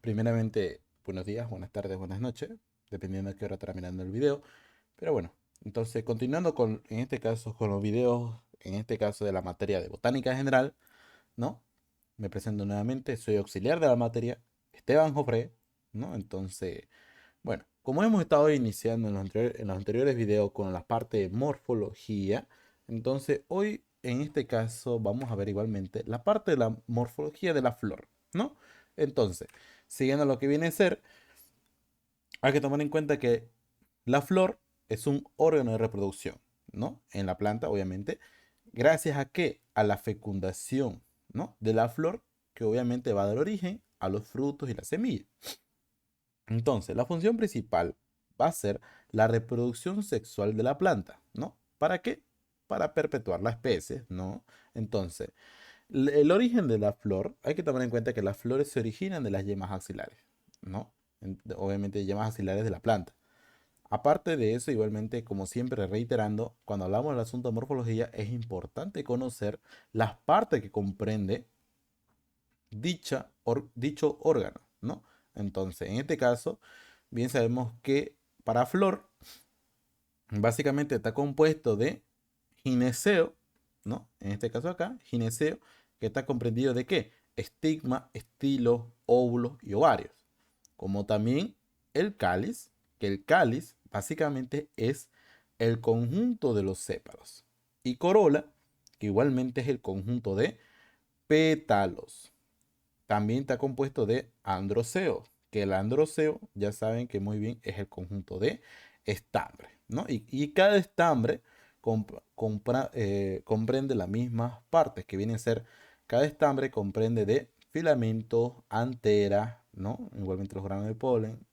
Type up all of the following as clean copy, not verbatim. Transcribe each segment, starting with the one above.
Primeramente, buenos días, buenas tardes, buenas noches, dependiendo de qué hora estará mirando el video. Pero bueno, entonces continuando con, en este caso, con los videos, en este caso de la materia de botánica general, ¿no? Me presento nuevamente, soy auxiliar de la materia, Esteban Jofré, ¿no? Entonces, bueno, como hemos estado iniciando en los anteriores videos con la parte de morfología, entonces hoy en este caso vamos a ver igualmente la parte de la morfología de la flor, ¿no? Entonces, siguiendo lo que viene a ser, hay que tomar en cuenta que la flor es un órgano de reproducción, ¿no? En la planta, obviamente, gracias a que a la fecundación, ¿no? De la flor, que obviamente va a dar origen a los frutos y las semillas. Entonces, la función principal va a ser la reproducción sexual de la planta, ¿no? ¿Para qué? Para perpetuar la especie, ¿no? Entonces, el origen de la flor, hay que tomar en cuenta que las flores se originan de las yemas axilares, ¿no? Obviamente, yemas axilares de la planta. Aparte de eso, igualmente, como siempre reiterando, cuando hablamos del asunto de morfología, es importante conocer las partes que comprende dicho órgano, ¿no? Entonces, en este caso, bien sabemos que para flor, básicamente está compuesto de gineceo, ¿no? En este caso acá, gineceo, que está comprendido de qué? Estigma, estilo, óvulos y ovarios. Como también el cáliz, que el cáliz básicamente es el conjunto de los sépalos. Y corola, que igualmente es el conjunto de pétalos. También está compuesto de androceo, que el androceo ya saben que muy bien es el conjunto de estambres, ¿no? Y cada estambre comprende las mismas partes, que vienen a ser, cada estambre comprende de filamentos, anteras, ¿no? Igualmente los granos de polen.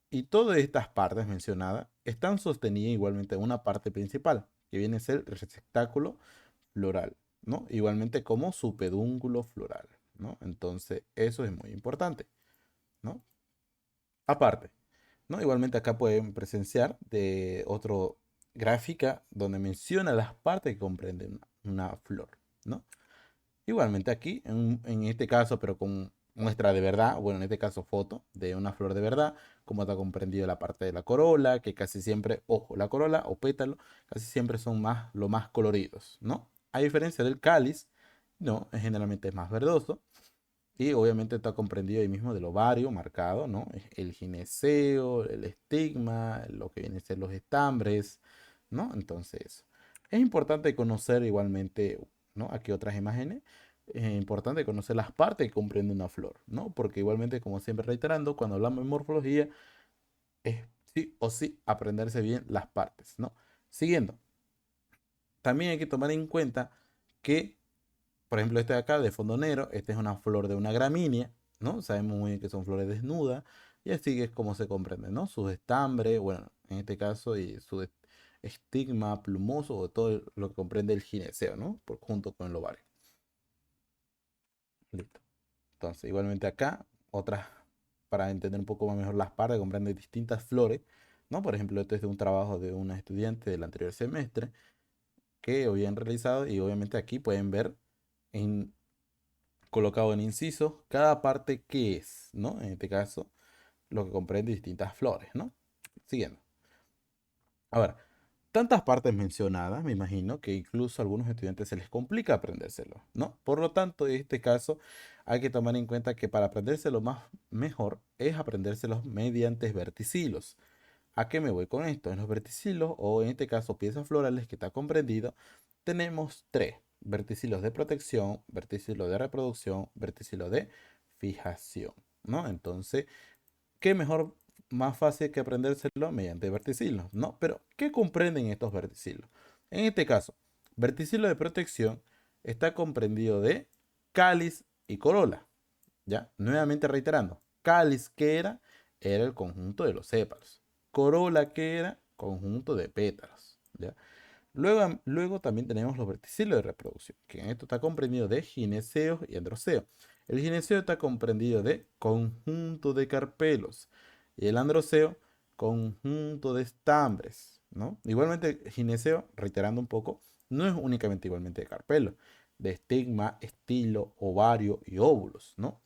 Y todas estas partes mencionadas están sostenidas igualmente en una parte principal, que viene a ser el receptáculo floral, ¿no? Igualmente como su pedúnculo floral, ¿no? Entonces, eso es muy importante, ¿no? Aparte, ¿no? Igualmente acá pueden presenciar de otro gráfica donde menciona las partes que comprenden una flor, ¿no? Igualmente aquí, en este caso, pero con muestra de verdad, bueno, en este caso foto de una flor de verdad, como está comprendido la parte de la corola, que casi siempre, ojo, la corola o pétalo, casi siempre son lo más coloridos, ¿no? A diferencia del cáliz, no, generalmente es más verdoso. Y obviamente está comprendido ahí mismo del ovario marcado, ¿no? El gineceo, el estigma, lo que viene a ser los estambres, ¿no? Entonces, es importante conocer igualmente, ¿no? Aquí otras imágenes. Es importante conocer las partes que comprende una flor, ¿no? Porque igualmente, como siempre reiterando, cuando hablamos de morfología, es sí o sí aprenderse bien las partes, ¿no? Siguiendo, también hay que tomar en cuenta que por ejemplo, este de acá de fondo negro, esta es una flor de una gramínea, ¿no? Sabemos muy bien que son flores desnudas y así es como se comprende, ¿no? Sus estambres, bueno, en este caso, y su estigma plumoso o todo lo que comprende el gineceo, ¿no? Junto con el ovario. Listo. Entonces, igualmente acá, otras, para entender un poco más mejor las partes, comprende distintas flores, ¿no? Por ejemplo, esto es de un trabajo de una estudiante del anterior semestre que habían realizado y obviamente aquí pueden ver en colocado en inciso cada parte que es, ¿no? En este caso, lo que comprende distintas flores, ¿no? Siguiendo. Ahora, tantas partes mencionadas, me imagino que incluso a algunos estudiantes se les complica aprendérselo, ¿no? Por lo tanto, en este caso, hay que tomar en cuenta que para aprendérselo más mejor es aprendérselos mediante verticilos. ¿A qué me voy con esto? En los verticilos, o en este caso piezas florales que está comprendido, tenemos tres: verticilos de protección, verticilo de reproducción, verticilo de fijación, ¿no? Entonces, ¿qué mejor, más fácil que aprendérselo mediante verticilos, ¿no? Pero, ¿qué comprenden estos verticilos? En este caso, verticilo de protección está comprendido de cáliz y corola, ¿ya? Nuevamente reiterando, cáliz, ¿qué era? Era el conjunto de los sépalos. Corola, ¿qué era? Conjunto de pétalos, ¿ya? Luego también tenemos los verticilos de reproducción, que en esto está comprendido de gineceo y androceo. El gineceo está comprendido de conjunto de carpelos y el androceo, conjunto de estambres, ¿no? Igualmente, gineceo, reiterando un poco, no es únicamente igualmente de carpelo, de estigma, estilo, ovario y óvulos, ¿no?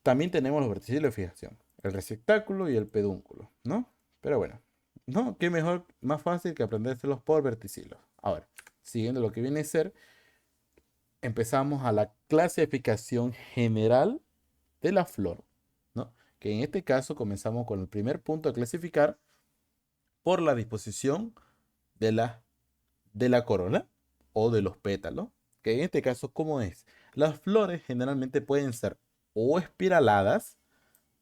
También tenemos los verticilos de fijación, el receptáculo y el pedúnculo, ¿no? Pero bueno, ¿no? Qué mejor, más fácil que aprendérselos por verticilos. Ahora, siguiendo lo que viene a ser, empezamos a la clasificación general de la flor, ¿no? Que en este caso comenzamos con el primer punto a clasificar por la disposición de la corola o de los pétalos, que en este caso, ¿cómo es? Las flores generalmente pueden ser o espiraladas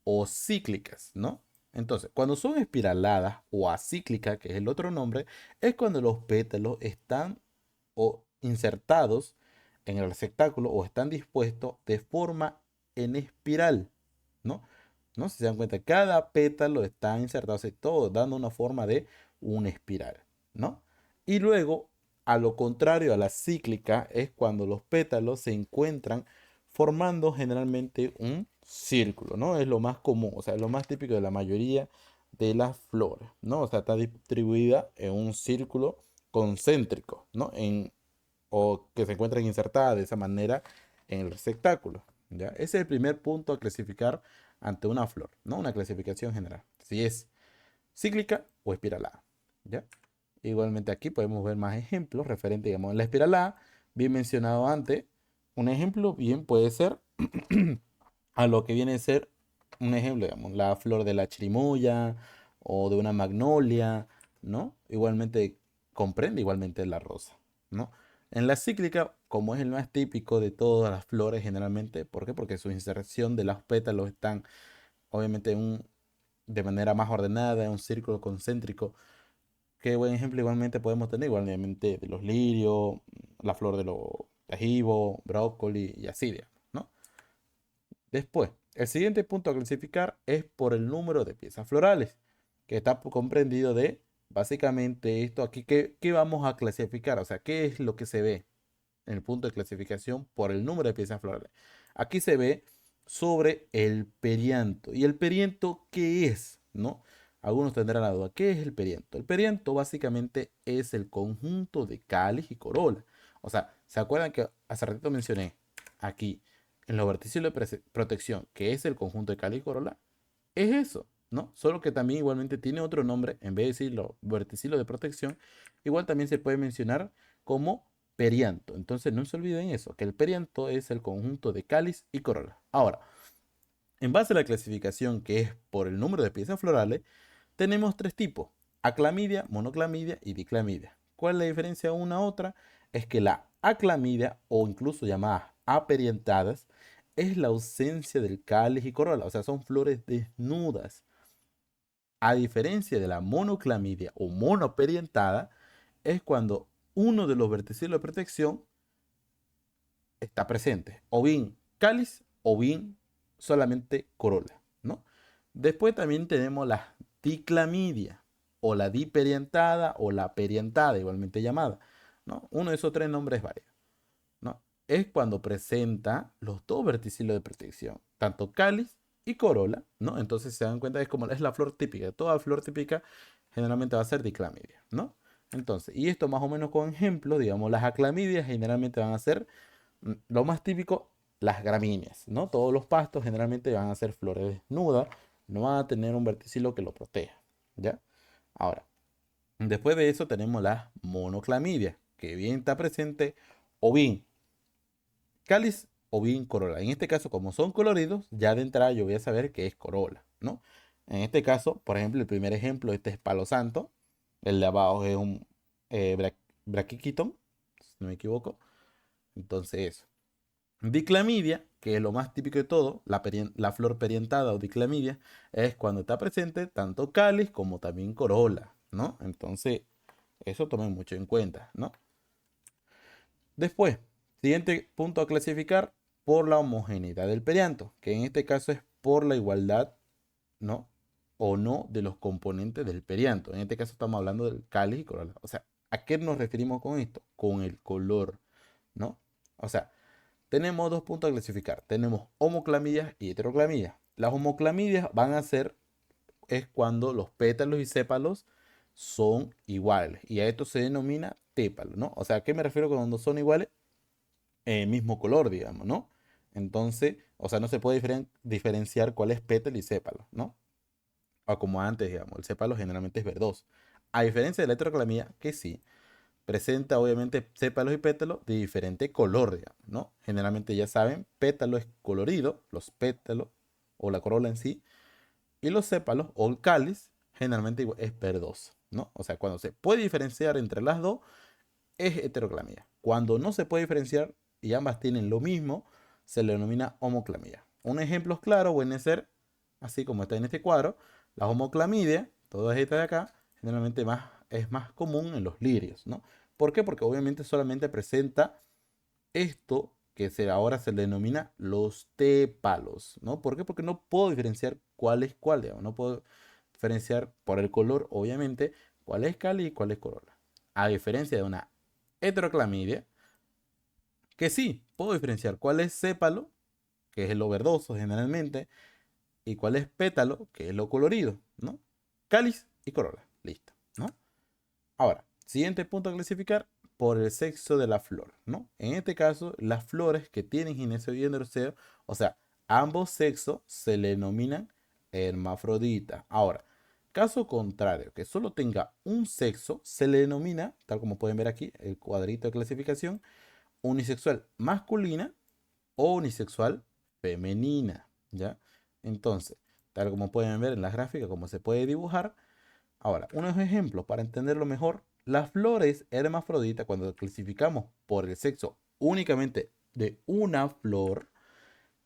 o cíclicas, ¿no? Entonces, cuando son espiraladas o acíclicas, que es el otro nombre, es cuando los pétalos están o insertados en el receptáculo o están dispuestos de forma en espiral, ¿no? ¿No? Si se dan cuenta, cada pétalo está insertado, o sea, todo dando una forma de una espiral, ¿no? Y luego, a lo contrario a la cíclica, es cuando los pétalos se encuentran formando generalmente un círculo, ¿no? Es lo más común, o sea, es lo más típico de la mayoría de las flores, ¿no? O sea, está distribuida en un círculo concéntrico, ¿no? O que se encuentran insertadas de esa manera en el receptáculo, ¿ya? Ese es el primer punto a clasificar ante una flor, ¿no? Una clasificación general, si es cíclica o espiralada, ¿ya? Igualmente aquí podemos ver más ejemplos referentes, digamos, a la espiralada, bien mencionado antes. Un ejemplo bien puede ser a lo que viene a ser un ejemplo, digamos, la flor de la chirimoya o de una magnolia, ¿no? Igualmente comprende igualmente la rosa, ¿no? En la cíclica, como es el más típico de todas las flores generalmente, ¿por qué? Porque su inserción de los pétalos están obviamente de manera más ordenada, en un círculo concéntrico. Qué buen ejemplo igualmente podemos tener, igualmente de los lirios, la flor de los tajibo, brócoli y así, digamos, ¿no? Después, el siguiente punto a clasificar es por el número de piezas florales, que está comprendido de básicamente esto aquí. ¿Qué vamos a clasificar? O sea, ¿qué es lo que se ve en el punto de clasificación por el número de piezas florales? Aquí se ve sobre el perianto. ¿Y el perianto qué es? ¿No? Algunos tendrán la duda. ¿Qué es el perianto? El perianto básicamente es el conjunto de cáliz y corola. O sea, ¿se acuerdan que hace ratito mencioné aquí en los verticilos de protección, que es el conjunto de cáliz y corola? Es eso, ¿no? Solo que también igualmente tiene otro nombre, en vez de decirlo verticilo de protección, igual también se puede mencionar como perianto. Entonces no se olviden eso, que el perianto es el conjunto de cáliz y corola. Ahora, en base a la clasificación que es por el número de piezas florales, tenemos tres tipos: aclamidia, monoclamidia y diclamidia. ¿Cuál es la diferencia de una a otra? Es que la aclamidia, o incluso llamadas aperiantadas, es la ausencia del cáliz y corola, o sea, son flores desnudas. A diferencia de la monoclamidia o monoperiantada, es cuando uno de los verticilos de protección está presente, o bien cáliz o bien solamente corola, ¿no? Después también tenemos la diclamidia o la diperiantada o la periantada, igualmente llamada, ¿no? Uno de esos tres nombres varios, ¿no? Es cuando presenta los dos verticilos de protección, tanto cáliz y corola, ¿no? Entonces se dan cuenta, es la flor típica. Toda flor típica generalmente va a ser diclamidia, ¿no? Entonces, y esto más o menos con ejemplo, digamos, las aclamidias generalmente van a ser lo más típico, las gramíneas, ¿no? Todos los pastos generalmente van a ser flores desnudas, no van a tener un verticilo que lo proteja, ¿ya? Ahora, después de eso tenemos las monoclamidias, que bien está presente o bien cáliz o bien corola. En este caso, como son coloridos, ya de entrada yo voy a saber que es corola, ¿no? En este caso, por ejemplo, el primer ejemplo, este es palo santo, el de abajo es un braquiquiton, si no me equivoco. Entonces eso. Diclamidia, que es lo más típico de todo, la flor periantada o diclamidia, es cuando está presente tanto cáliz como también corola, ¿no? Entonces, eso tomen mucho en cuenta, ¿no? Después, siguiente punto a clasificar por la homogeneidad del perianto, que en este caso es por la igualdad, ¿no? O no de los componentes del perianto. En este caso estamos hablando del cáliz y corola. O sea, ¿a qué nos referimos con esto? Con el color, ¿no? O sea, tenemos dos puntos a clasificar. Tenemos homoclamidias y heteroclamidias. Las homoclamidias van a ser, es cuando los pétalos y sépalos son iguales. Y a esto se denomina tépalo, ¿no? O sea, ¿a qué me refiero cuando son iguales? Mismo color, digamos, ¿no? Entonces, O sea, no se puede diferenciar cuál es pétalo y sépalo, ¿no? O como antes, digamos, el sépalo generalmente es verdoso. A diferencia de la heterocromía, que sí, presenta obviamente sépalos y pétalos de diferente color, digamos, ¿no? Generalmente ya saben, pétalo es colorido, los pétalos o la corola en sí, y los sépalos o el cáliz generalmente es verdoso, ¿no? O sea, cuando se puede diferenciar entre las dos, es heteroclamía. Cuando no se puede diferenciar y ambas tienen lo mismo, se le denomina homoclamía. Un ejemplo claro puede ser, así como está en este cuadro, la homoclamidia, todas estas de acá, generalmente es más común en los lirios, ¿no? ¿Por qué? Porque obviamente solamente presenta esto que ahora se le denomina los tépalos, ¿no? ¿Por qué? Porque no puedo diferenciar cuál es cuál, digamos. No puedo diferenciar por el color, obviamente, cuál es cáliz y cuál es corola. A diferencia de una heteroclamidia, que sí, puedo diferenciar cuál es sépalo, que es lo verdoso generalmente, y cuál es pétalo, que es lo colorido, ¿no? Cáliz y corola, listo, ¿no? Ahora, siguiente punto a clasificar por el sexo de la flor, ¿no? En este caso, las flores que tienen gineceo y androceo, o sea, ambos sexos se le denominan hermafrodita. Ahora, caso contrario, que solo tenga un sexo, se le denomina, tal como pueden ver aquí, el cuadrito de clasificación, unisexual masculina o unisexual femenina, ¿ya? Entonces, tal como pueden ver en la gráfica, como se puede dibujar. Ahora, unos ejemplos para entenderlo mejor. Las flores hermafroditas, cuando clasificamos por el sexo únicamente de una flor,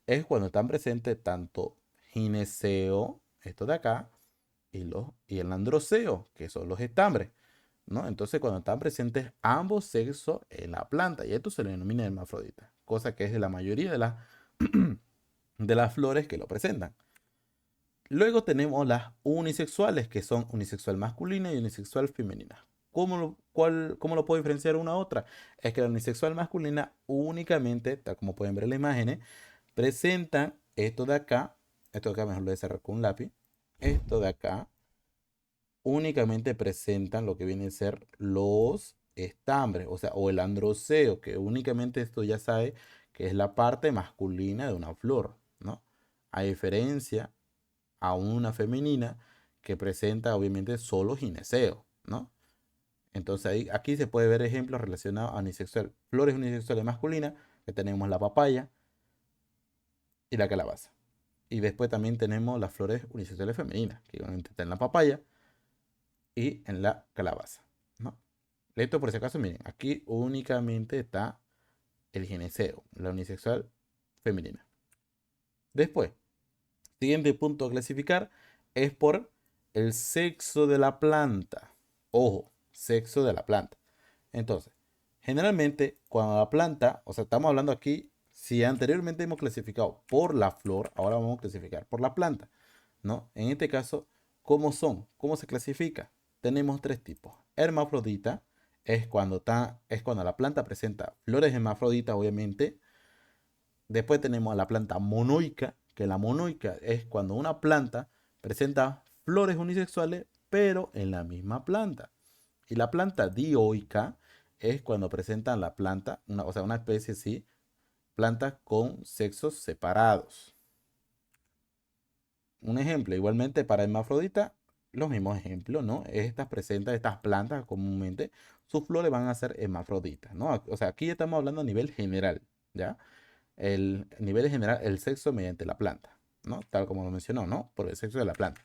es cuando están presentes tanto gineceo, esto de acá, y el androceo, que son los estambres, ¿no? Entonces, cuando están presentes ambos sexos en la planta, y esto se le denomina hermafrodita, cosa que es de la mayoría de las flores que lo presentan. Luego tenemos las unisexuales, que son unisexual masculina y unisexual femenina. ¿Cómo lo puedo diferenciar una a otra? Es que la unisexual masculina únicamente, tal como pueden ver en las imágenes, presentan esto de acá mejor lo voy a cerrar con un lápiz, esto de acá únicamente presentan lo que vienen a ser los estambres, o sea, o el androceo, que únicamente esto ya sabe que es la parte masculina de una flor, ¿no? A diferencia a una femenina que presenta obviamente solo gineceo, ¿no? Entonces aquí se puede ver ejemplos relacionados a unisexual. Flores unisexuales masculinas, que tenemos la papaya y la calabaza. Y después también tenemos las flores unisexuales femeninas, que igualmente están en la papaya y en la calabaza, ¿no? Esto por si acaso, miren, aquí únicamente está el gineceo, la unisexual femenina. Después, siguiente punto a clasificar es por el sexo de la planta. Ojo, sexo de la planta. Entonces, generalmente cuando la planta, o sea, estamos hablando aquí, si anteriormente hemos clasificado por la flor, ahora vamos a clasificar por la planta, ¿no? En este caso, ¿cómo son? ¿Cómo se clasifica? Tenemos tres tipos. Hermafrodita es cuando la planta presenta flores hermafroditas, obviamente. Después tenemos a la planta monoica, que la monoica es cuando una planta presenta flores unisexuales, pero en la misma planta. Y la planta dioica es cuando presentan la planta, o sea, una especie así, plantas con sexos separados. Un ejemplo, igualmente para hermafrodita, los mismos ejemplos, ¿no? Estas plantas comúnmente, sus flores van a ser hermafroditas, ¿no? O sea, aquí estamos hablando a nivel general, ¿ya? El nivel general, el sexo mediante la planta, ¿no? Tal como lo mencionó, ¿no? Por el sexo de la planta.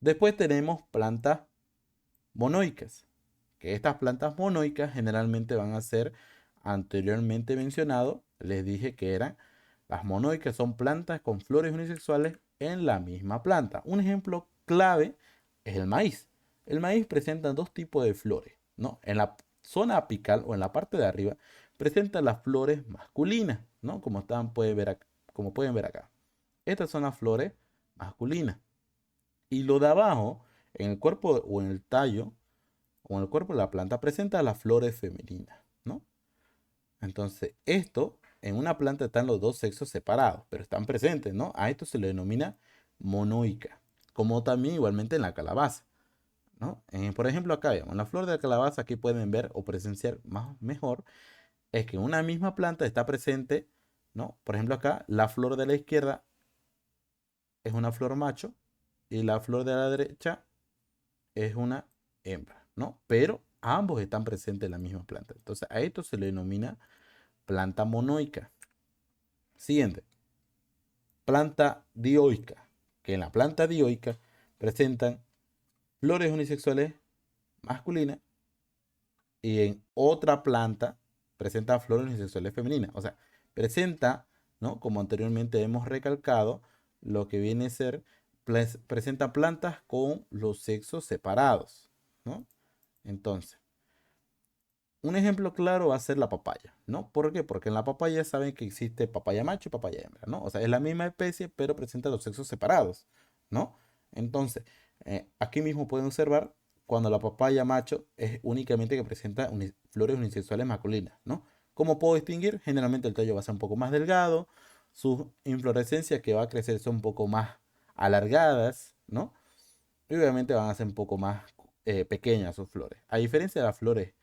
Después tenemos plantas monoicas, que estas plantas monoicas generalmente van a ser anteriormente mencionado, les dije que eran las monoicas, son plantas con flores unisexuales en la misma planta. Un ejemplo clave es el maíz. El maíz presenta dos tipos de flores, ¿no? En la zona apical o en la parte de arriba presenta las flores masculinas, ¿no? Como pueden ver acá. Estas son las flores masculinas. Y lo de abajo, en el cuerpo o en el tallo o en el cuerpo de la planta, presenta las flores femeninas, ¿no? Entonces, esto en una planta están los dos sexos separados, pero están presentes, ¿no? A esto se le denomina monoica, como también igualmente en la calabaza, ¿no? Por ejemplo, acá vemos la flor de la calabaza, aquí pueden ver o presenciar más mejor, es que en una misma planta está presente ¿no? Por ejemplo, acá la flor de la izquierda es una flor macho y la flor de la derecha es una hembra, ¿no? Pero ambos están presentes en la misma planta. Entonces a esto se le denomina planta monoica. Siguiente, planta dioica, que en la planta dioica presentan flores unisexuales masculinas y en otra planta presenta flores unisexuales femeninas. O sea, presenta, ¿no? Como anteriormente hemos recalcado, lo que viene a ser, presenta plantas con los sexos separados, ¿no? Entonces, un ejemplo claro va a ser la papaya, ¿no? ¿Por qué? Porque en la papaya saben que existe papaya macho y papaya hembra, ¿no? O sea, es la misma especie, pero presenta los sexos separados, ¿no? Entonces, aquí mismo pueden observar cuando la papaya macho es únicamente que presenta flores unisexuales masculinas, ¿no? ¿Cómo puedo distinguir? Generalmente el tallo va a ser un poco más delgado, sus inflorescencias que va a crecer son un poco más alargadas, ¿no? Y obviamente van a ser un poco más pequeñas sus flores. A diferencia de las flores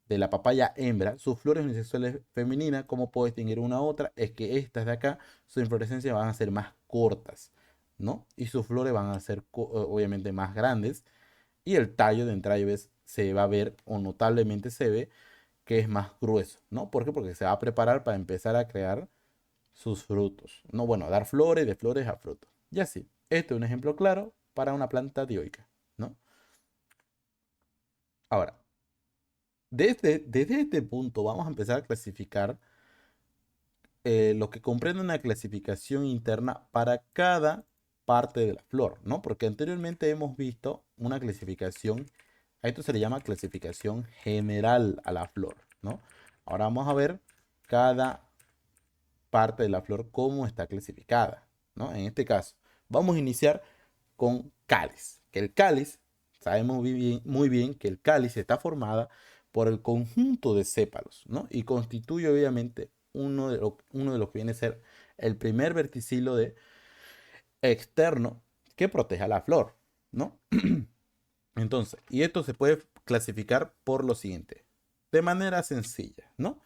de la papaya hembra, sus flores unisexuales femeninas, ¿cómo puedo distinguir una a otra? Es que estas de acá, su inflorescencia van a ser más cortas, ¿no? Y sus flores van a ser obviamente más grandes. Y el tallo de entrada se va a ver, o notablemente se ve, que es más grueso, ¿no? ¿Por qué? Porque se va a preparar para empezar a crear sus frutos, ¿no? Bueno, a dar flores, de flores a frutos. Y así, este es un ejemplo claro para una planta dioica, ¿no? Ahora, desde este punto vamos a empezar a clasificar lo que comprende una clasificación interna para cada parte de la flor, ¿no? Porque anteriormente hemos visto una clasificación, a esto se le llama clasificación general a la flor, ¿no? Ahora vamos a ver cada parte de la flor cómo está clasificada, ¿no? En este caso, vamos a iniciar con cáliz, que el cáliz, sabemos muy bien que el cáliz está formada por el conjunto de sépalos, ¿no? Y constituye obviamente uno de los que viene a ser el primer verticilo externo que protege a la flor, ¿no? Entonces, y esto se puede clasificar por lo siguiente, de manera sencilla, ¿no?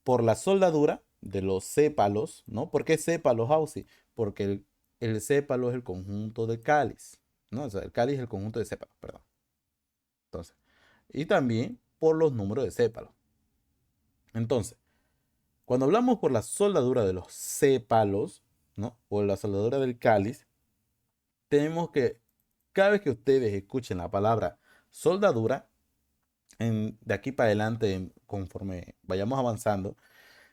Por la soldadura de los sépalos, ¿no? ¿Por qué sépalos, Ausi? Porque el sépalo es el conjunto de cáliz, ¿no? O sea, el cáliz es el conjunto de sépalos, perdón. Entonces, y también por los números de sépalos. Entonces, cuando hablamos por la soldadura de los sépalos, ¿no? O la soldadura del cáliz, tenemos que, cada vez que ustedes escuchen la palabra soldadura, de aquí para adelante, conforme vayamos avanzando,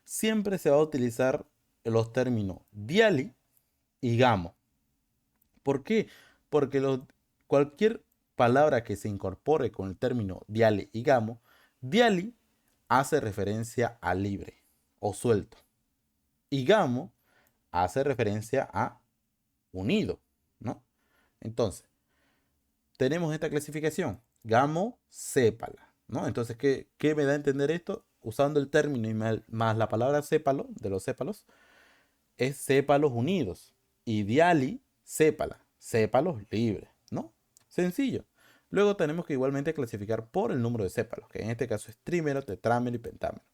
siempre se va a utilizar los términos diali y gamo. ¿Por qué? Porque cualquier palabra que se incorpore con el término diali y gamo, diali hace referencia a libre o suelto. Y gamo hace referencia a unido, ¿no? Entonces, tenemos esta clasificación, gamo sépala, ¿no? Entonces, ¿qué me da a entender esto? Usando el término y más la palabra sépalo, de los sépalos, es sépalos unidos. Y diali, sépala, sépalos libres, ¿no? Sencillo. Luego tenemos que igualmente clasificar por el número de sépalos, que en este caso es trímero, tetrámero y pentámero.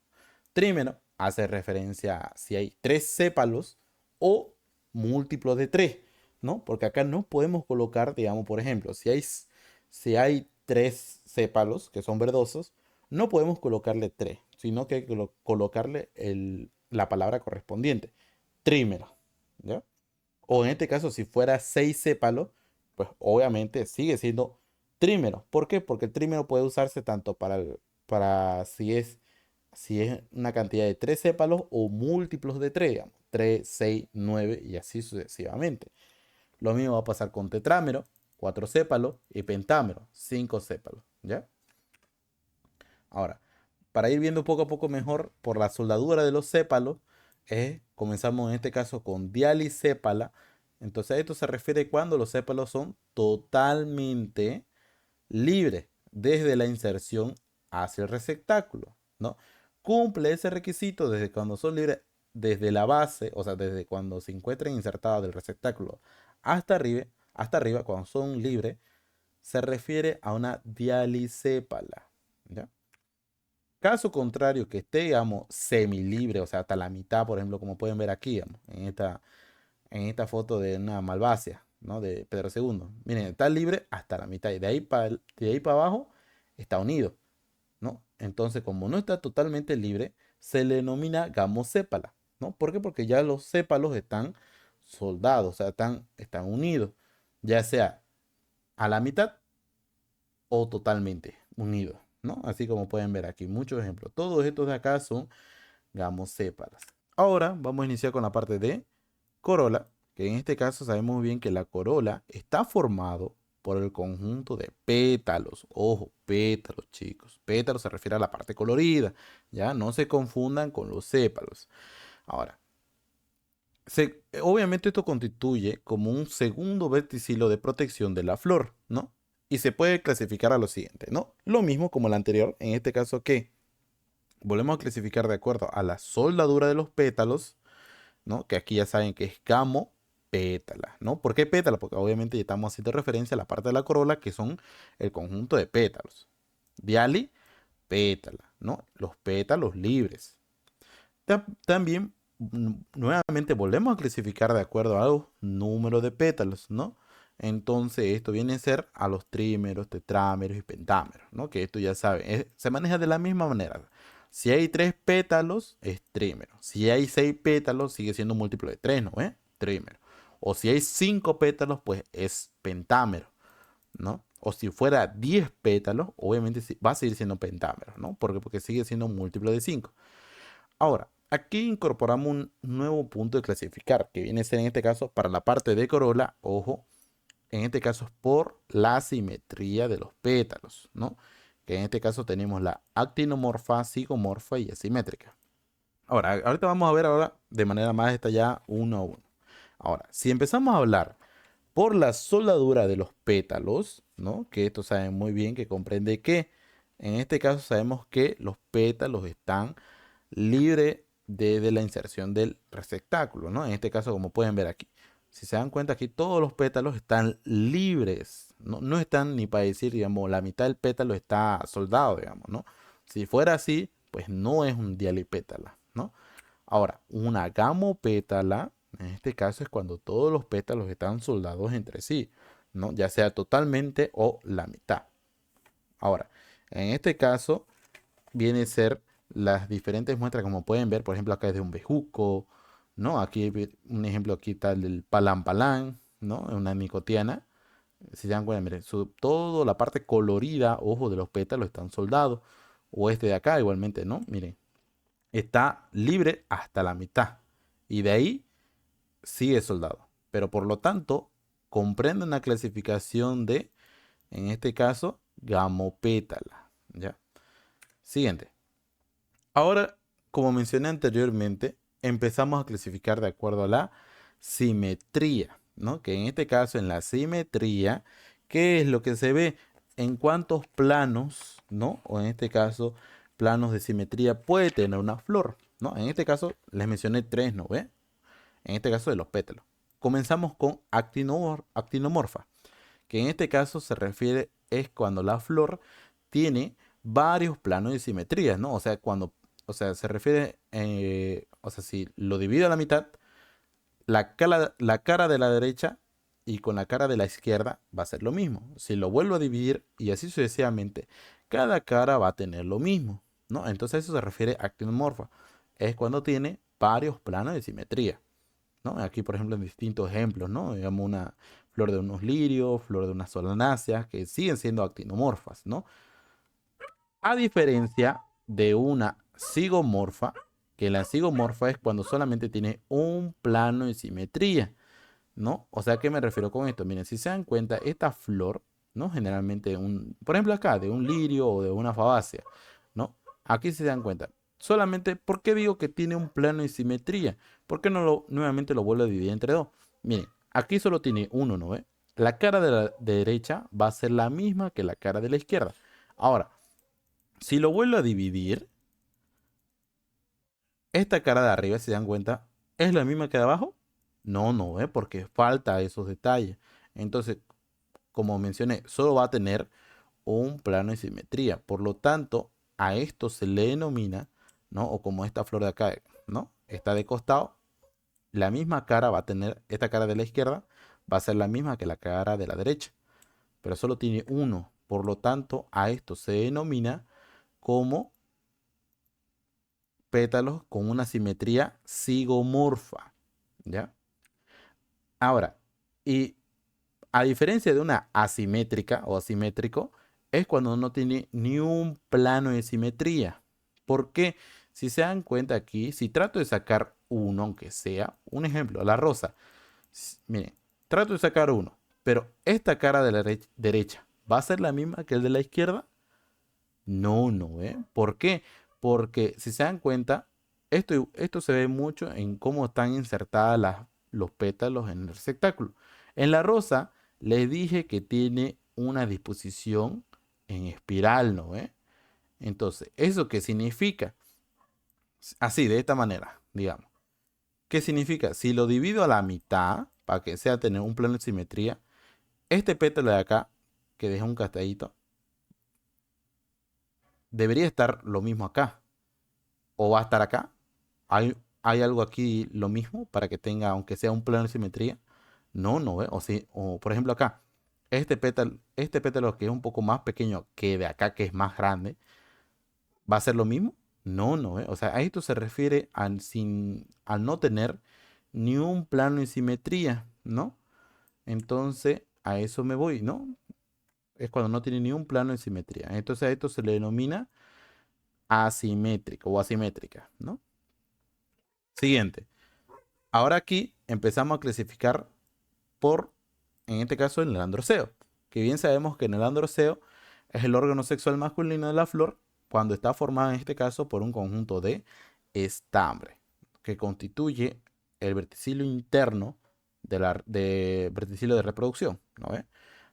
Trímero hace referencia a si hay tres sépalos o múltiplos de tres, ¿no? Porque acá no podemos colocar, digamos, por ejemplo, si hay tres sépalos que son verdosos, no podemos colocarle tres, sino que hay que colocarle la palabra correspondiente, trímero, ¿ya? O en este caso, si fuera seis sépalos, pues obviamente sigue siendo trímero. ¿Por qué? Porque el trímero puede usarse tanto para si es una cantidad de tres sépalos o múltiplos de tres, digamos, 3, 6, 9 y así sucesivamente. Lo mismo va a pasar con tetrámero, cuatro sépalos, y pentámero, cinco sépalos, ¿ya? Ahora, para ir viendo poco a poco mejor por la soldadura de los sépalos, comenzamos en este caso con dialisépala. Entonces, a esto se refiere cuando los sépalos son totalmente libres desde la inserción hacia el receptáculo, ¿no? Cumple ese requisito desde cuando son libres, desde la base, o sea, desde cuando se encuentran insertados del receptáculo hasta arriba, cuando son libres, se refiere a una dialisépala, ¿ya? Caso contrario, que esté, digamos, semilibre, o sea, hasta la mitad, por ejemplo, como pueden ver aquí, digamos, en esta foto de una malvacia, ¿no? De Pedro II. Miren, está libre hasta la mitad y de ahí para abajo está unido, ¿no? Entonces, como no está totalmente libre, se le denomina gamosépala, ¿no? ¿Por qué? Porque ya los sépalos están soldados, o sea, están unidos, ya sea a la mitad o totalmente unidos, ¿no? Así como pueden ver aquí, muchos ejemplos. Todos estos de acá son gamosépalas. Ahora vamos a iniciar con la parte de corola, que en este caso sabemos muy bien que la corola está formado por el conjunto de pétalos. Ojo, pétalos, chicos. Pétalos se refiere a la parte colorida. Ya no se confundan con los sépalos. Ahora, obviamente esto constituye como un segundo verticilo de protección de la flor, ¿no? Y se puede clasificar a lo siguiente, ¿no? Lo mismo como el anterior, en este caso que volvemos a clasificar de acuerdo a la soldadura de los pétalos, ¿no? Que aquí ya saben que es gamo pétala, ¿no? ¿Por qué pétala? Porque obviamente ya estamos haciendo referencia a la parte de la corola que son el conjunto de pétalos. Diali, pétala, ¿no? Los pétalos libres. También, nuevamente volvemos a clasificar de acuerdo a los números de pétalos, ¿no? Entonces esto viene a ser a los trímeros, tetrámeros y pentámeros, ¿no? Que esto ya saben, se maneja de la misma manera. Si hay 3 pétalos, es trímero. Si hay 6 pétalos, sigue siendo un múltiplo de 3, ¿no? Trímero. O si hay 5 pétalos, pues es pentámero, ¿no? O si fuera 10 pétalos, obviamente va a seguir siendo pentámero, ¿no? Porque sigue siendo un múltiplo de 5. Ahora, aquí incorporamos un nuevo punto de clasificar, que viene a ser en este caso para la parte de corola, ojo, en este caso es por la simetría de los pétalos, ¿no? Que en este caso tenemos la actinomorfa, zigomorfa y asimétrica. Ahora, ahorita vamos a ver ahora de manera más detallada uno a uno. Ahora, si empezamos a hablar por la soldadura de los pétalos, ¿no? Que esto saben muy bien que comprende que en este caso sabemos que los pétalos están libres desde la inserción del receptáculo, ¿no? En este caso, como pueden ver aquí. Si se dan cuenta, aquí todos los pétalos están libres, no, no están ni para decir, digamos, la mitad del pétalo está soldado, digamos, ¿no? Si fuera así, pues no es un dialipétala, ¿no? Ahora, una gamopétala, en este caso es cuando todos los pétalos están soldados entre sí, ¿no? Ya sea totalmente o la mitad. Ahora, en este caso viene a ser las diferentes muestras, como pueden ver, por ejemplo, acá es de un bejuco, ¿no? Aquí un ejemplo aquí está el del palán palán, ¿no? Una nicotiana. Si se dan cuenta, miren, todo la parte colorida, ojo, de los pétalos están soldados. O este de acá igualmente, ¿no? Miren, está libre hasta la mitad. Y de ahí sigue soldado. Pero por lo tanto, comprende una clasificación de, en este caso, gamopétala. ¿Ya? Siguiente. Ahora, como mencioné anteriormente, empezamos a clasificar de acuerdo a la simetría, ¿no? Que en este caso, en la simetría, ¿qué es lo que se ve? En cuántos planos, ¿no? O en este caso, planos de simetría puede tener una flor, ¿no? En este caso, les mencioné 3, ¿no ve? En este caso de los pétalos. Comenzamos con actinomorfa, que en este caso se refiere es cuando la flor tiene varios planos de simetría, ¿no? O sea, o sea, se refiere, o sea, si lo divido a la mitad, la cara de la derecha y con la cara de la izquierda va a ser lo mismo. Si lo vuelvo a dividir y así sucesivamente, cada cara va a tener lo mismo, ¿no? Entonces eso se refiere a actinomorfa. Es cuando tiene varios planos de simetría, ¿no? Aquí, por ejemplo, en distintos ejemplos, ¿no? Digamos una flor de unos lirios, flor de unas solanáceas, que siguen siendo actinomorfas, ¿no? A diferencia de una zigomorfa, que la zigomorfa es cuando solamente tiene un plano de simetría, ¿no? O sea, ¿a qué me refiero con esto? Miren, si se dan cuenta, esta flor, ¿no? Generalmente, por ejemplo acá, de un lirio o de una fabácea, ¿no? Aquí se dan cuenta. Solamente, ¿por qué digo que tiene un plano de simetría? ¿Por qué no nuevamente lo vuelvo a dividir entre dos? Miren, aquí solo tiene uno, ¿no ve? La cara de la derecha va a ser la misma que la cara de la izquierda. Ahora, si lo vuelvo a dividir, esta cara de arriba, si se dan cuenta, ¿es la misma que de abajo? No, no, porque falta esos detalles. Entonces, como mencioné, solo va a tener un plano de simetría. Por lo tanto, a esto se le denomina, ¿no? O como esta flor de acá, ¿no? Está de costado, la misma cara va a tener, esta cara de la izquierda va a ser la misma que la cara de la derecha, pero solo tiene uno. Por lo tanto, a esto se denomina como pétalos con una simetría zigomorfa, ¿ya? Ahora, y a diferencia de una asimétrica o asimétrico, es cuando no tiene ni un plano de simetría. ¿Por qué? Si se dan cuenta aquí, si trato de sacar uno, aunque sea, un ejemplo, la rosa. Miren, trato de sacar uno, pero esta cara de la derecha va a ser la misma que el de la izquierda. No, no, ¿eh? ¿Por qué? Porque si se dan cuenta, esto se ve mucho en cómo están insertadas los pétalos en el receptáculo. En la rosa les dije que tiene una disposición en espiral, ¿no? Entonces, ¿eso qué significa? Así, de esta manera, digamos. ¿Qué significa? Si lo divido a la mitad, para que sea tener un plano de simetría, este pétalo de acá, que deja un castadito, debería estar lo mismo acá. O va a estar acá. ¿Hay algo aquí lo mismo para que tenga, aunque sea un plano de simetría? No, no, ¿eh? O, si, o por ejemplo acá, este pétalo que es un poco más pequeño que de acá, que es más grande, ¿va a ser lo mismo? No, no, ¿eh? O sea, a esto se refiere al no tener ni un plano de simetría, ¿no? Entonces, a eso me voy, ¿no? Es cuando no tiene ni un plano de simetría. Entonces, a esto se le denomina asimétrico o asimétrica, ¿no? Siguiente. Ahora aquí empezamos a clasificar por, en este caso, el androceo, que bien sabemos que en el androceo es el órgano sexual masculino de la flor cuando está formado en este caso por un conjunto de estambres que constituye el verticilo interno de verticilo de reproducción, ¿no ve?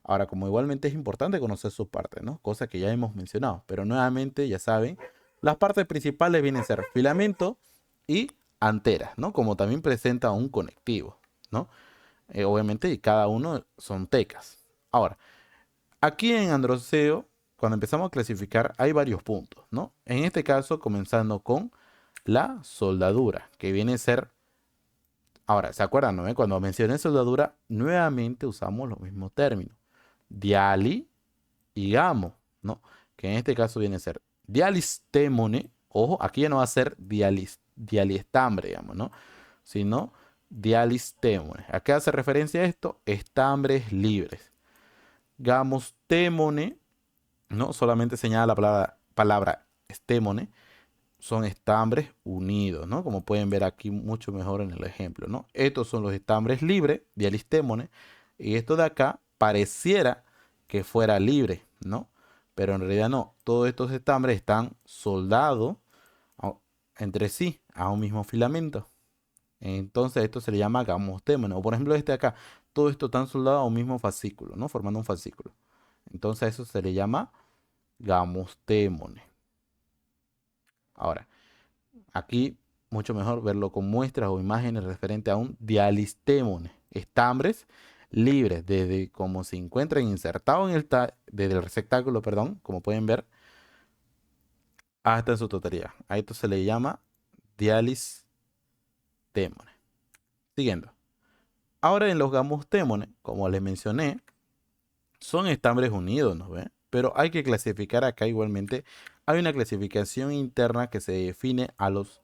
Ahora, como igualmente es importante conocer sus partes, ¿no? Cosa que ya hemos mencionado, pero nuevamente ya saben, las partes principales vienen a ser filamento y anteras, ¿no? Como también presenta un conectivo, ¿no? Obviamente, y cada uno son tecas. Ahora, aquí en Androceo, cuando empezamos a clasificar, hay varios puntos, ¿no? En este caso, comenzando con la soldadura, que viene a ser. Ahora, ¿se acuerdan, no? Cuando mencioné soldadura, nuevamente usamos los mismos términos. Diali y gamo, ¿no? Que en este caso viene a ser dialistémone. Ojo, aquí ya no va a ser dialistambre, digamos, ¿no? Sino dialistémone. ¿A qué hace referencia a esto? Estambres libres. Gamostémone, ¿no? Solamente señala la palabra estémone. Son estambres unidos, ¿no? Como pueden ver aquí mucho mejor en el ejemplo, ¿no? Estos son los estambres libres, dialistémone. Y esto de acá pareciera que fuera libre, ¿no? Pero en realidad no. Todos estos estambres están soldados entre sí a un mismo filamento. Entonces esto se le llama gamostémone. O por ejemplo este de acá. Todo esto están soldados a un mismo fascículo, ¿no? Formando un fascículo. Entonces a eso se le llama gamostémone. Ahora, aquí mucho mejor verlo con muestras o imágenes referente a un dialistémone. Estambres libres desde como se encuentran insertados en desde el receptáculo, perdón, como pueden ver, hasta en su totalidad. A esto se le llama dialistémone. Siguiendo. Ahora en los gamostémones, como les mencioné, son estambres unidos, ¿no ve? Pero hay que clasificar acá igualmente. Hay una clasificación interna que se define a los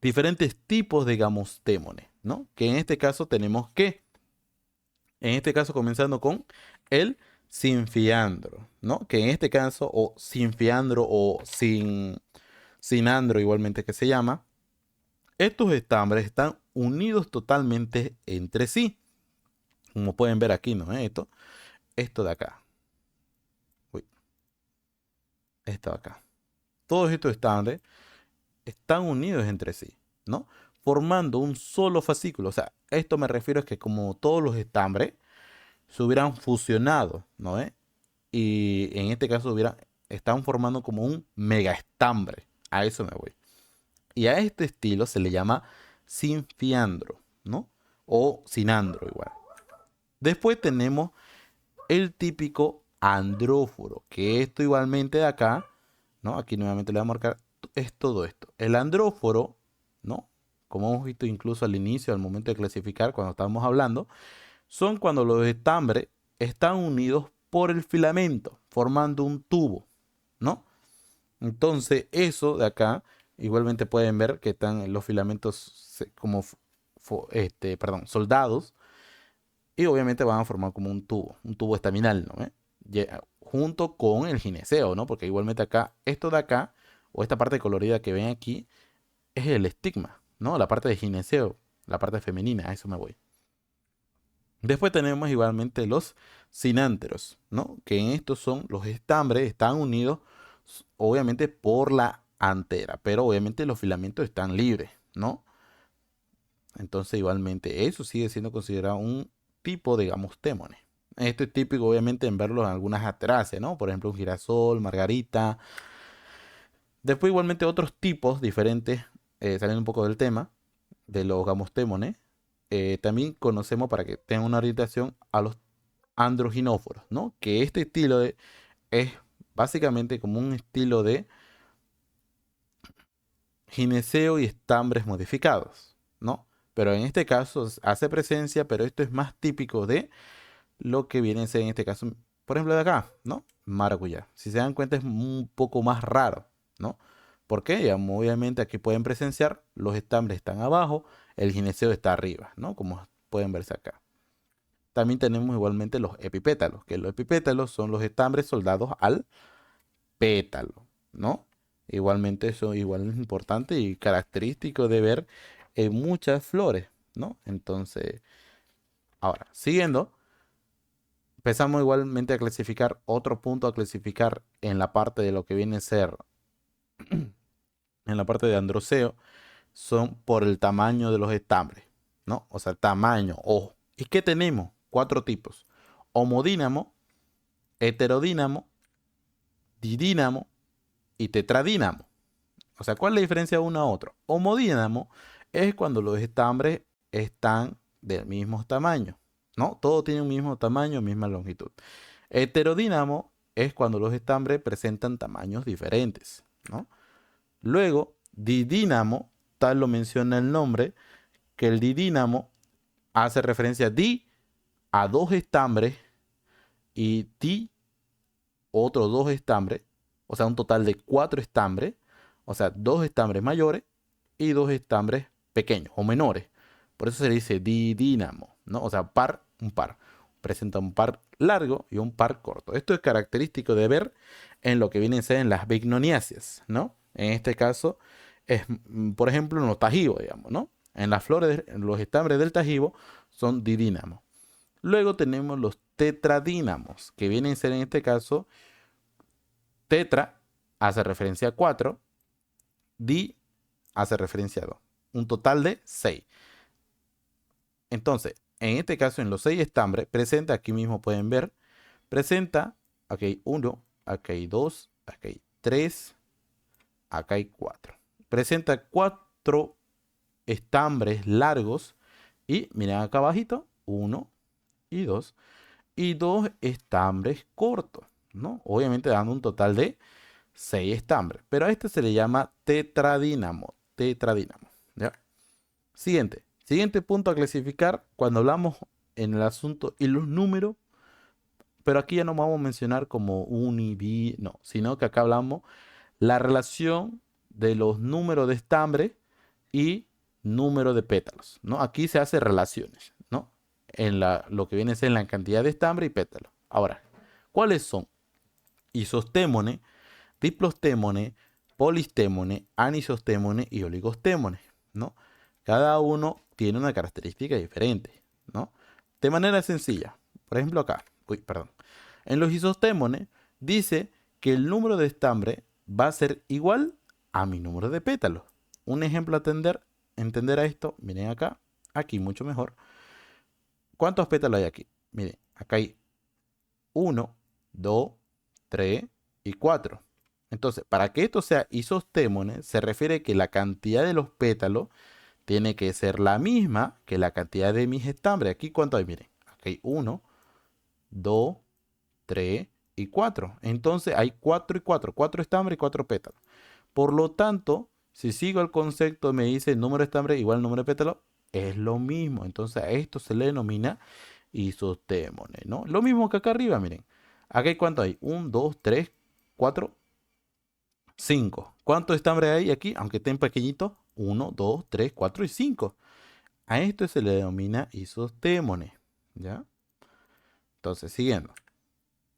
diferentes tipos de gamostémones, ¿no? Que en este caso tenemos en este caso comenzando con el sinfiandro, ¿no? Que en este caso, o sinfiandro o sinandro igualmente que se llama, estos estambres están unidos totalmente entre sí. Como pueden ver aquí, ¿no? Esto de acá. Uy, esto de acá. Todos estos estambres están unidos entre sí, ¿no? Formando un solo fascículo. O sea, esto me refiero a que como todos los estambres se hubieran fusionado, ¿no? Y en este caso están formando como un mega estambre. A eso me voy. Y a este estilo se le llama sinfiandro, ¿no? O sinandro igual. Después tenemos el típico andróforo, que esto igualmente de acá, ¿no? Aquí nuevamente le voy a marcar, es todo esto. El andróforo, ¿no? Como hemos visto incluso al inicio, al momento de clasificar, cuando estábamos hablando, son cuando los estambres están unidos por el filamento, formando un tubo, ¿no? Entonces, eso de acá, igualmente pueden ver que están los filamentos como soldados, y obviamente van a formar como un tubo estaminal, ¿no? Junto con el gineceo, ¿no? Porque igualmente acá, esto de acá, o esta parte colorida que ven aquí, es el estigma, ¿no? La parte de gineceo, la parte femenina, a eso me voy. Después tenemos igualmente los sinánteros, ¿no? Que en estos son los estambres, están unidos obviamente por la antera, pero obviamente los filamentos están libres, ¿no? Entonces igualmente eso sigue siendo considerado un tipo de gamostémones. Esto es típico obviamente en verlo en algunas asteráceas, ¿no? Por ejemplo un girasol, margarita. Después igualmente otros tipos diferentes, saliendo un poco del tema, de los gamostémones. También conocemos, para que tengan una orientación, a los androginóforos, ¿no? Que este estilo es básicamente como un estilo de gineceo y estambres modificados, ¿no? Pero en este caso hace presencia, pero esto es más típico de lo que viene a ser en este caso, por ejemplo, de acá, ¿no? Maracuyá. Si se dan cuenta es un poco más raro, ¿no? Porque digamos, obviamente aquí pueden presenciar, los estambres están abajo, el gineceo está arriba, ¿no? Como pueden verse acá. También tenemos igualmente los epipétalos, que los epipétalos son los estambres soldados al pétalo, ¿no? Igualmente eso igual es importante y característico de ver en muchas flores, ¿no? Entonces, ahora, siguiendo, empezamos igualmente a clasificar, otro punto a clasificar en la parte de lo que viene a ser, en la parte de androceo, son por el tamaño de los estambres, ¿no? O sea, tamaño, ojo. ¿Y qué tenemos? Cuatro tipos: homodínamo, heterodínamo, didínamo y tetradínamo. O sea, ¿cuál es la diferencia de uno a otro? Homodínamo es cuando los estambres están del mismo tamaño, ¿no? Todo tiene un mismo tamaño, misma longitud. Heterodínamo es cuando los estambres presentan tamaños diferentes, ¿no? Luego, didínamo, tal lo menciona el nombre, que el didínamo hace referencia a dos estambres y otros dos estambres, o sea, un total de cuatro estambres, o sea, dos estambres mayores y dos estambres pequeños o menores. Por eso se le dice didínamo, ¿no? O sea, un par. Presenta un par largo y un par corto. Esto es característico de ver en lo que vienen a ser en las bignoniáceas, ¿no? En este caso es, por ejemplo, en los tajivos, digamos, ¿no? En las flores, los estambres del tajibo son didínamos. Luego tenemos los tetradínamos, que vienen a ser en este caso, tetra hace referencia a 4, di hace referencia a 2. Un total de 6. Entonces, en este caso, en los 6 estambres, presenta, aquí mismo pueden ver, presenta, aquí hay 1, aquí hay 2, aquí hay 3, acá hay 4. Presenta 4 estambres largos y miren acá abajito, 1 y 2, y 2 estambres cortos, ¿no? Obviamente dando un total de 6 estambres, pero a este se le llama tetradínamo, ¿ya? Siguiente punto a clasificar cuando hablamos en el asunto y los números, pero aquí ya no vamos a mencionar como uni, bi, no, sino que acá hablamos la relación de los números de estambre y número de pétalos, ¿no? Aquí se hace relaciones, ¿no? Lo que viene a ser la cantidad de estambre y pétalos. Ahora, ¿cuáles son? Isostémones, diplostémones, polistémones, anisostémones y oligostémones, ¿no? Cada uno tiene una característica diferente, ¿no? De manera sencilla, por ejemplo acá, perdón. En los isostémones dice que el número de estambre va a ser igual a mi número de pétalos. Un ejemplo a entender a esto, miren acá, aquí mucho mejor. ¿Cuántos pétalos hay aquí? Miren, acá hay 1, 2, 3 y 4. Entonces, para que esto sea isostémones, se refiere que la cantidad de los pétalos tiene que ser la misma que la cantidad de mis estambres. Aquí, ¿cuánto hay? Miren, aquí hay 1, 2, 3 y 4. Entonces hay 4 y 4. 4 estambres y 4 pétalos. Por lo tanto, si sigo el concepto, me dice número de estambre igual número de pétalos, es lo mismo. Entonces a esto se le denomina isostémone, ¿no? Lo mismo que acá arriba, miren. Acá hay cuánto hay. 1, 2, 3, 4, 5. ¿Cuántos estambres hay aquí? Aunque estén pequeñitos. 1, 2, 3, 4 y 5. A esto se le denomina isostémone, ¿ya? Entonces, siguiendo.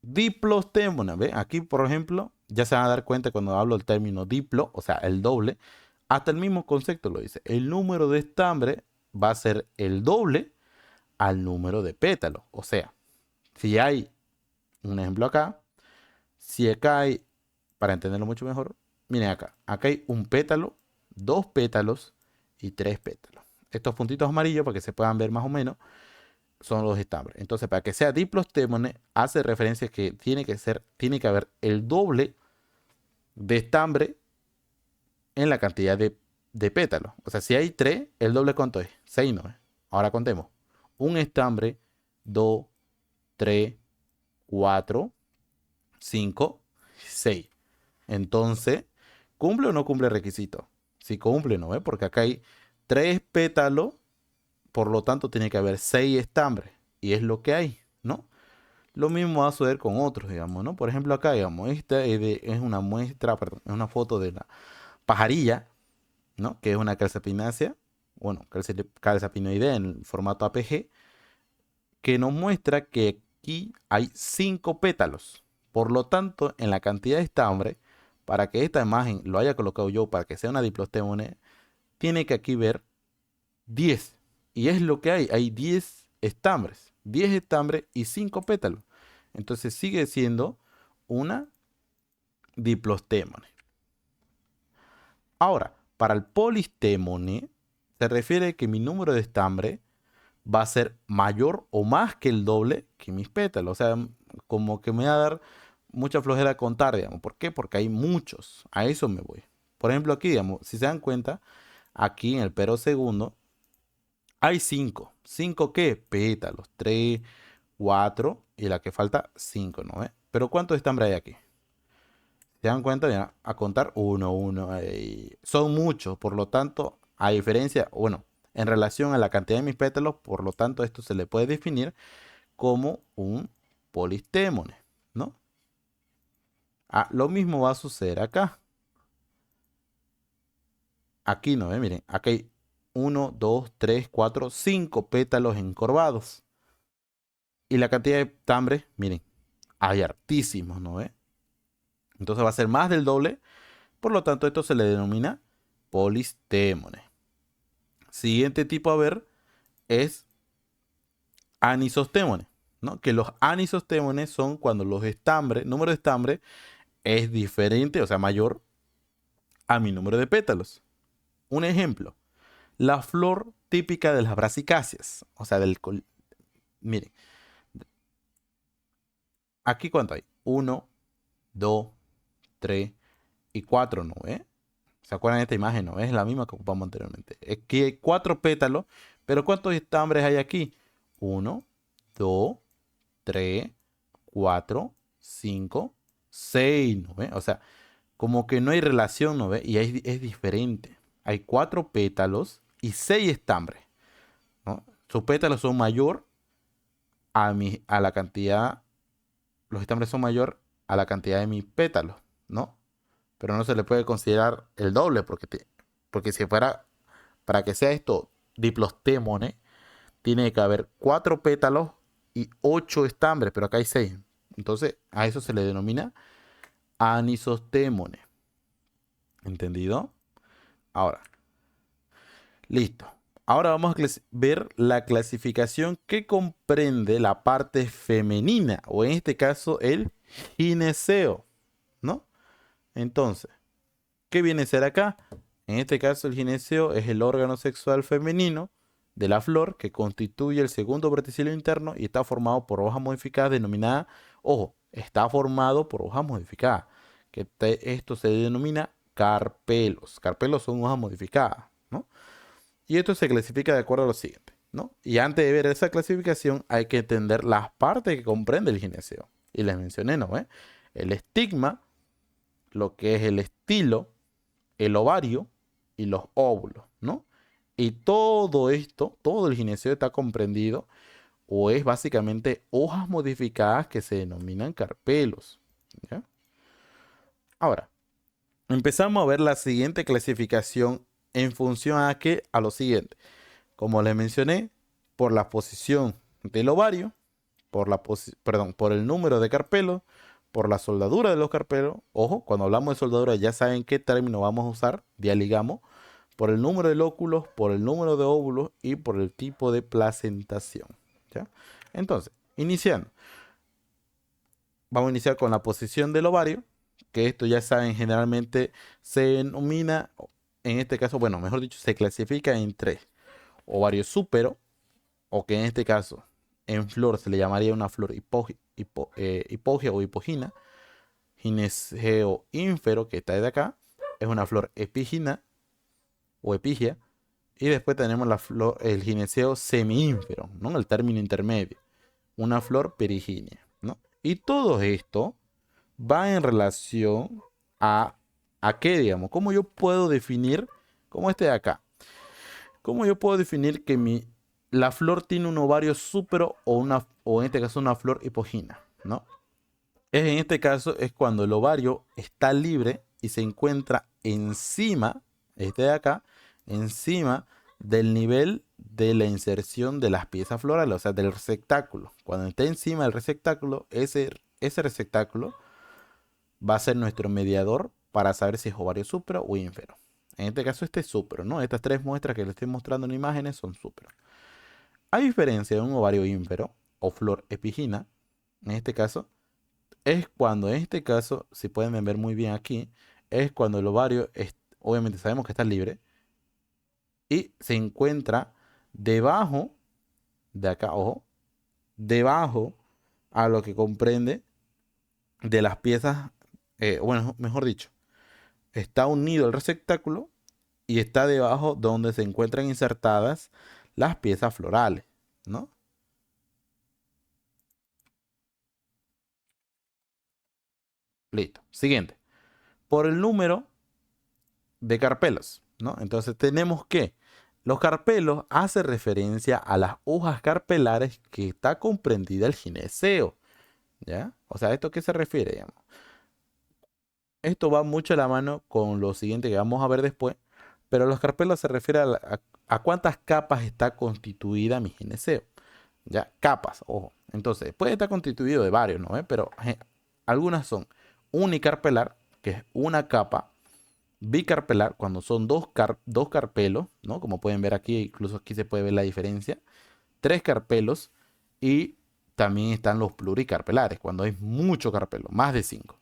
Diplostémone, ¿ve? Aquí, por ejemplo, ya se van a dar cuenta cuando hablo del término diplo, o sea, el doble. Hasta el mismo concepto lo dice. El número de estambre va a ser el doble al número de pétalos. O sea, si hay un ejemplo acá, si acá hay, para entenderlo mucho mejor, miren acá. Acá hay un pétalo, dos pétalos y tres pétalos. Estos puntitos amarillos, para que se puedan ver más o menos, son los estambres. Entonces, para que sea diplostémone, hace referencia que tiene que haber el doble de estambre en la cantidad de pétalos. O sea, si hay 3, ¿el doble cuánto es? 6, ¿no? Ahora contemos. Un estambre, 2, 3, 4, 5, 6. Entonces, ¿cumple o no cumple el requisito? Si cumple, ¿no? Porque acá hay 3 pétalos, por lo tanto tiene que haber 6 estambres. Y es lo que hay, ¿no? Lo mismo va a suceder con otros, digamos, ¿no? Por ejemplo, acá, digamos, esta es una muestra, perdón, es una foto de la pajarilla, ¿no? Que es una calcepinácea, bueno, calcepinoidea en el formato APG, que nos muestra que aquí hay 5 pétalos. Por lo tanto, en la cantidad de estambre, para que esta imagen lo haya colocado yo, para que sea una diplostémone, tiene que aquí ver 10. Y es lo que hay 10 estambres. 10 estambres y 5 pétalos. Entonces sigue siendo una diplostémone. Ahora, para el polistémone, se refiere que mi número de estambre va a ser mayor o más que el doble que mis pétalos. O sea, como que me va a dar mucha flojera contar, digamos. ¿Por qué? Porque hay muchos. A eso me voy. Por ejemplo, aquí, digamos, si se dan cuenta, aquí en el pero segundo, hay 5. ¿5 qué? Pétalos. 3, 4 y la que falta 5, ¿no ve? Pero ¿cuántos estambres hay aquí? ¿Se dan cuenta? Ya, a contar 1, 1. Son muchos, por lo tanto, a diferencia, bueno, en relación a la cantidad de mis pétalos, por lo tanto, esto se le puede definir como un polistémone, ¿no? Ah, lo mismo va a suceder acá. Aquí no, miren, aquí hay 1, 2, 3, 4, 5 pétalos encorvados. Y la cantidad de estambres, miren, hay hartísimos, ¿no ve? Entonces va a ser más del doble. Por lo tanto, esto se le denomina polistémone. Siguiente tipo a ver es anisostémone, ¿no? Que los anisostémones son cuando los estambres, número de estambres es diferente, o sea, mayor a mi número de pétalos. Un ejemplo, la flor típica de las brasicáceas, o sea, miren, aquí cuánto hay, 1, 2, 3 y 4, ¿no? ¿Se acuerdan de esta imagen? ¿No? Es la misma que ocupamos anteriormente. Aquí hay 4 pétalos, pero ¿cuántos estambres hay aquí? 1, 2, 3, 4, 5, 6, ¿no ve? O sea, como que no hay relación, ¿no ve? Y es diferente. Hay 4 pétalos y 6 estambres, ¿no? Sus pétalos son mayor a la cantidad, los estambres son mayor a la cantidad de mis pétalos, ¿no? Pero no se le puede considerar el doble porque si fuera, para que sea esto diplostémone, tiene que haber 4 pétalos y 8 estambres, pero acá hay 6. Entonces, a eso se le denomina anisostémone. ¿Entendido? Ahora, listo. Ahora vamos a ver la clasificación que comprende la parte femenina, o en este caso el gineceo, ¿no? Entonces, ¿qué viene a ser acá? En este caso, el gineceo es el órgano sexual femenino de la flor que constituye el segundo verticilo interno y está formado por hojas modificadas denominadas, ojo, está formado por hojas modificadas, que esto se denomina carpelos. Carpelos son hojas modificadas, ¿no? Y esto se clasifica de acuerdo a lo siguiente, ¿no? Y antes de ver esa clasificación hay que entender las partes que comprende el gineceo. y les mencioné, ¿no? El estigma, lo que es el estilo, el ovario y los óvulos, ¿no? Y todo esto, todo el gineceo está comprendido o es básicamente hojas modificadas que se denominan carpelos, ¿ya? Ahora, empezamos a ver la siguiente clasificación en función a que a lo siguiente. Como les mencioné, por la posición del ovario, por el número de carpelos, por la soldadura de los carpelos. Ojo, cuando hablamos de soldadura ya saben qué término vamos a usar, dialigamo, por el número de lóculos, por el número de óvulos y por el tipo de placentación, ¿ya? Entonces, iniciando. Vamos a iniciar con la posición del ovario, que esto ya saben, generalmente se denomina, en este caso, bueno, mejor dicho, se clasifica en tres. Ovario súpero, o que en este caso en flor se le llamaría una flor hipogea o hipogina. Gineceo ínfero, que está de acá, es una flor epígina o epigia. Y después tenemos el gineceo semiínfero, ¿no? El término intermedio, una flor perigínea, ¿no? Y todo esto va en relación a qué, digamos, cómo yo puedo definir, como este de acá, cómo yo puedo definir que la flor tiene un ovario súpero o en este caso una flor hipogina, ¿no? En este caso es cuando el ovario está libre y se encuentra encima, este de acá, encima del nivel de la inserción de las piezas florales, o sea, del receptáculo. Cuando esté encima del receptáculo, ese receptáculo va a ser nuestro mediador para saber si es ovario súpero o ínfero. En este caso, este es súpero, ¿no? Estas tres muestras que les estoy mostrando en imágenes son súpero. A diferencia de un ovario ínfero o flor epigina, en este caso, es cuando, en este caso, si pueden ver muy bien aquí, es cuando el ovario, obviamente sabemos que está libre, y se encuentra debajo de acá, ojo, debajo a lo que comprende de las piezas, bueno, mejor dicho, está unido el receptáculo y está debajo donde se encuentran insertadas las piezas florales, ¿no? Listo. Siguiente. Por el número de carpelos, ¿no? Entonces tenemos que los carpelos hace referencia a las hojas carpelares que está comprendida el gineceo, ¿ya? O sea, ¿esto qué se refiere, digamos? Esto va mucho a la mano con lo siguiente que vamos a ver después, pero los carpelos se refiere a cuántas capas está constituida mi gineceo, ¿ya? Capas, ojo. Entonces, puede estar constituido de varios, ¿no? Pero algunas son unicarpelar, que es una capa, bicarpelar, cuando son dos carpelos, ¿no? Como pueden ver aquí, incluso aquí se puede ver la diferencia. Tres carpelos y también están los pluricarpelares, cuando hay mucho carpelo, más de 5,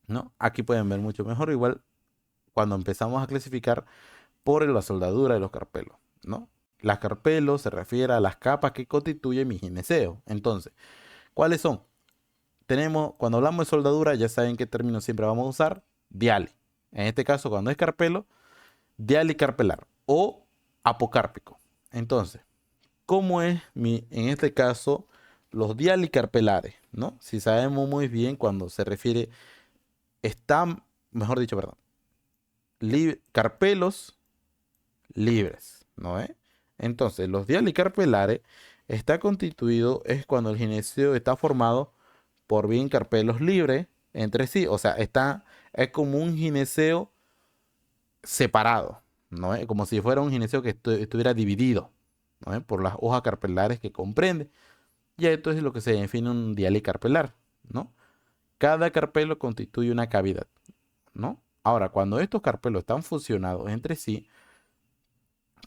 ¿no? Aquí pueden ver mucho mejor, igual cuando empezamos a clasificar por la soldadura de los carpelos, ¿no? Las carpelos se refiere a las capas que constituyen mi gineceo. Entonces, ¿cuáles son? Tenemos, cuando hablamos de soldadura, ya saben qué término siempre vamos a usar, diali. En este caso, cuando es carpelo, dialicarpelar o apocárpico. Entonces, ¿cómo es en este caso, los dialicarpelares, ¿no? Si sabemos muy bien cuando se refiere, están, mejor dicho, perdón, carpelos libres, ¿no? Entonces, los dialicarpelares está constituido, es cuando el gineceo está formado por bien carpelos libres entre sí, o sea, es como un gineceo separado, ¿no? Como si fuera un gineceo que estuviera dividido, ¿no? Por las hojas carpelares que comprende. Y esto es lo que se define un diali carpelar, ¿no? Cada carpelo constituye una cavidad, ¿no? Ahora, cuando estos carpelos están fusionados entre sí,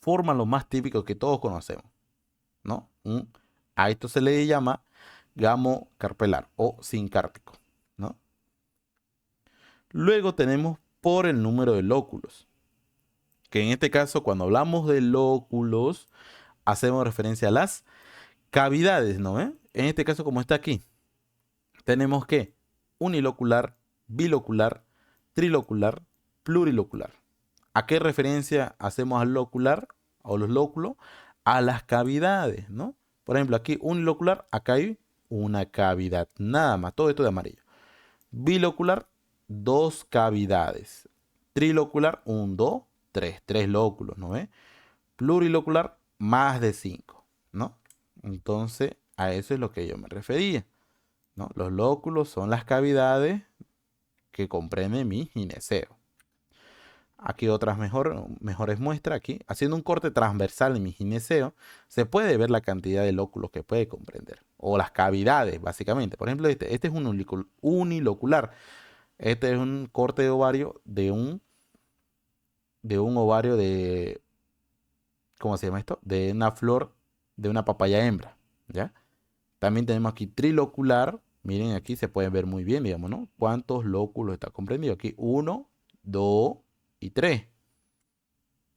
forman lo más típico que todos conocemos, ¿no? A esto se le llama gamo carpelar o sincárpico, ¿no? Luego tenemos por el número de lóculos, que en este caso, cuando hablamos de lóculos, hacemos referencia a las cavidades, ¿no? En este caso, como está aquí, tenemos que unilocular, bilocular, trilocular, plurilocular. ¿A qué referencia hacemos al locular o los lóculos? A las cavidades, ¿no? Por ejemplo, aquí unilocular, acá hay una cavidad, nada más, todo esto de amarillo. Bilocular, dos cavidades. Trilocular, un, dos, tres lóculos, ¿no ve? Plurilocular, más de 5, ¿no? Entonces, a eso es lo que yo me refería, ¿no? Los lóculos son las cavidades que comprende mi gineceo. Aquí otras mejores muestras. Aquí, haciendo un corte transversal en mi gineceo, se puede ver la cantidad de lóculos que puede comprender. O las cavidades, básicamente. Por ejemplo, este es un unilocular. Este es un corte de ovario de un ovario de, ¿cómo se llama esto? De una flor de una papaya hembra, ¿ya? También tenemos aquí trilocular. Miren, aquí se pueden ver muy bien, digamos, ¿no? ¿Cuántos lóculos está comprendido? Aquí uno, dos y tres.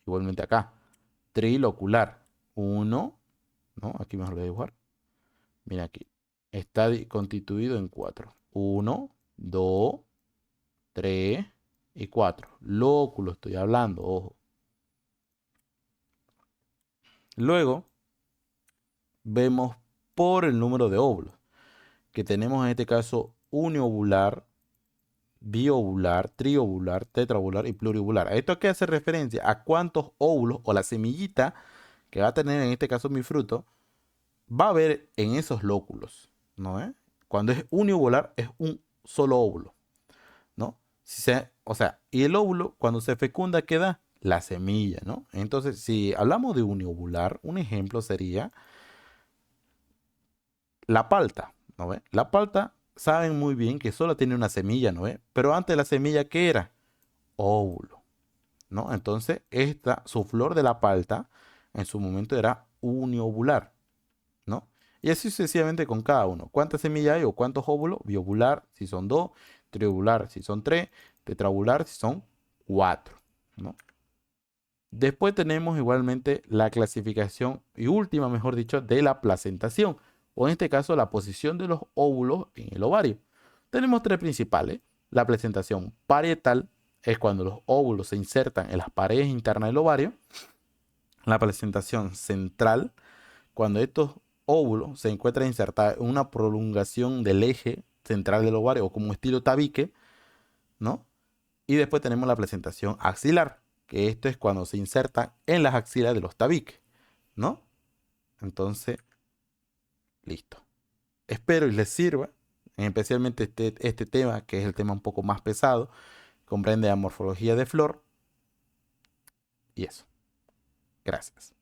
Igualmente acá. Trilocular. Uno, ¿no? Aquí mejor lo voy a dibujar. Mira aquí. Está constituido en cuatro. Uno, dos, tres y cuatro. Lóculo estoy hablando, ojo. Luego vemos por el número de óvulos, que tenemos en este caso uniovular, biovular, triovular, tetraovular y pluriovular. ¿A esto a qué hace referencia? A cuántos óvulos o la semillita que va a tener en este caso mi fruto va a haber en esos lóculos, ¿no? Cuando es uniovular es un solo óvulo, ¿no? O sea, y el óvulo cuando se fecunda queda la semilla, ¿no? Entonces, si hablamos de uniovular, un ejemplo sería la palta, ¿no ve? La palta saben muy bien que solo tiene una semilla, ¿no ve? Pero antes de la semilla, ¿qué era? Óvulo, ¿no? Entonces, su flor de la palta, en su momento era uniovular, ¿no? Y así sucesivamente con cada uno. ¿Cuántas semillas hay o cuántos óvulos? Biovular, si son dos, triovular, si son tres, tetraovular, si son cuatro, ¿no? Después tenemos igualmente la clasificación y última, mejor dicho, de la placentación, o en este caso la posición de los óvulos en el ovario. Tenemos tres principales. La placentación parietal es cuando los óvulos se insertan en las paredes internas del ovario. La placentación central, cuando estos óvulos se encuentran insertados en una prolongación del eje central del ovario o como estilo tabique, ¿no? Y después tenemos la placentación axilar, que esto es cuando se inserta en las axilas de los tabiques, ¿no? Entonces, listo. Espero y les sirva, especialmente este tema, que es el tema un poco más pesado, comprende la morfología de flor y eso. Gracias.